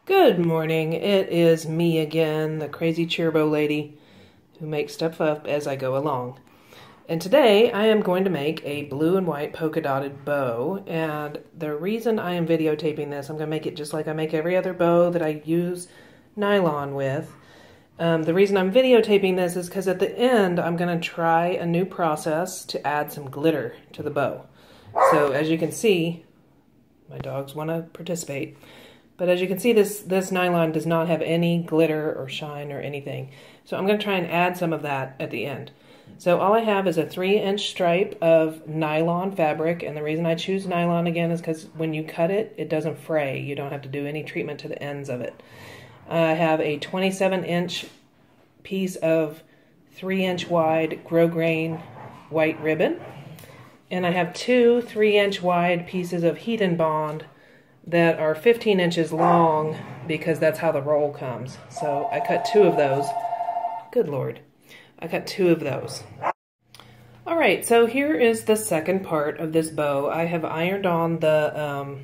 Good morning. It is me again, the crazy cheerbo lady who makes stuff up as I go along. And today I am going to make a blue and white polka dotted bow. And the reason I am videotaping this, I'm going to make it just like I make every other bow that I use nylon with. The reason I'm videotaping this is because at the end I'm going to try a new process to add some glitter to the bow. So as you can see, my dogs want to participate. But as you can see, this nylon does not have any glitter or shine or anything. So I'm going to try and add some of that at the end. So all I have is a 3-inch stripe of nylon fabric. And the reason I choose nylon again is because when you cut it, it doesn't fray. You don't have to do any treatment to the ends of it. I have a 27-inch piece of 3-inch wide grosgrain white ribbon. And I have two 3-inch wide pieces of heat and bond that are 15 inches long because that's how the roll comes. So I cut two of those. Good Lord. I cut two of those. All right, so here is the second part of this bow. I have ironed on the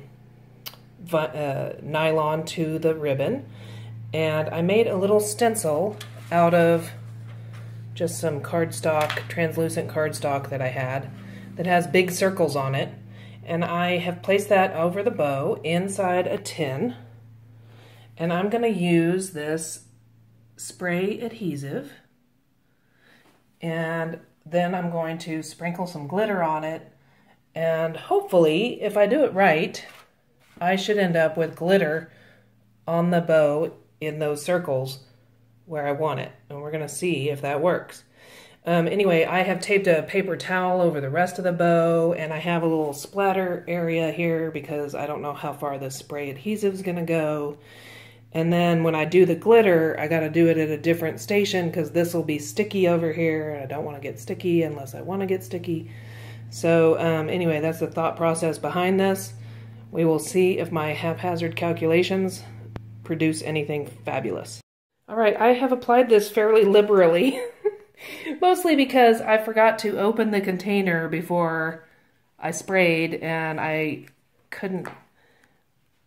nylon to the ribbon, and I made a little stencil out of just some cardstock, translucent cardstock that I had that has big circles on it. And I have placed that over the bow inside a tin. And I'm going to use this spray adhesive. And then I'm going to sprinkle some glitter on it. And hopefully, if I do it right, I should end up with glitter on the bow in those circles where I want it. And we're going to see if that works. Anyway, I have taped a paper towel over the rest of the bow, and I have a little splatter area here because I don't know how far the spray adhesive is going to go. And then when I do the glitter, I got to do it at a different station because this will be sticky over here. I don't want to get sticky unless I want to get sticky. So anyway, that's the thought process behind this. We will see if my haphazard calculations produce anything fabulous. All right, I have applied this fairly liberally. Mostly because I forgot to open the container before I sprayed and I couldn't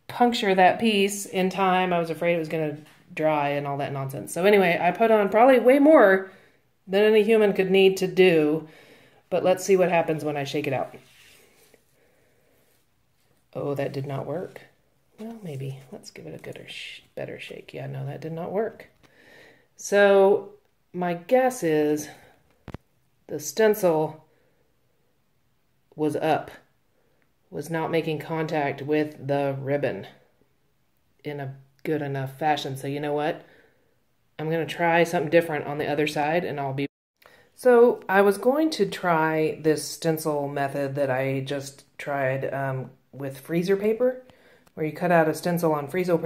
puncture that piece in time. I was afraid it was going to dry and all that nonsense. So anyway, I put on probably way more than any human could need to do, but let's see what happens when I shake it out. Oh, that did not work. Well, maybe. Let's give it a better shake. Yeah, no, that did not work. So my guess is the stencil was not making contact with the ribbon in a good enough fashion. So you know what? I'm going to try something different on the other side and I'll be... So I was going to try this stencil method that I just tried with freezer paper, where you cut out a stencil on freezer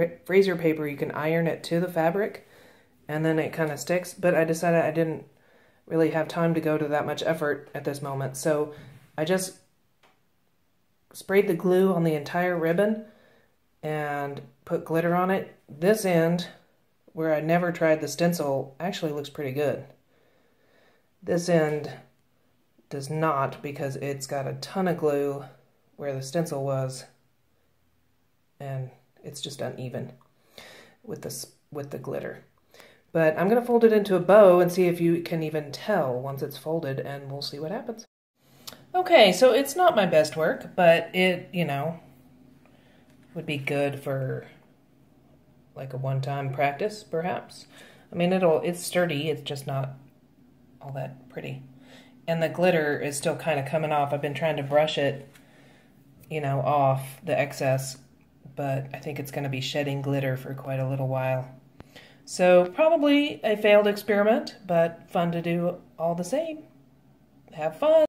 paper, you can iron it to the fabric, and then it kind of sticks, but I decided I didn't really have time to go to that much effort at this moment. So I just sprayed the glue on the entire ribbon and put glitter on it. This end, where I never tried the stencil, actually looks pretty good. This end does not because it's got a ton of glue where the stencil was, and it's just uneven with the glitter. But I'm going to fold it into a bow and see if you can even tell once it's folded, and we'll see what happens. Okay, so it's not my best work, but it, you know, would be good for like a one-time practice, perhaps. I mean, it's sturdy, it's just not all that pretty. And the glitter is still kind of coming off. I've been trying to brush it, you know, off the excess, but I think it's going to be shedding glitter for quite a little while. So probably a failed experiment, but fun to do all the same. Have fun.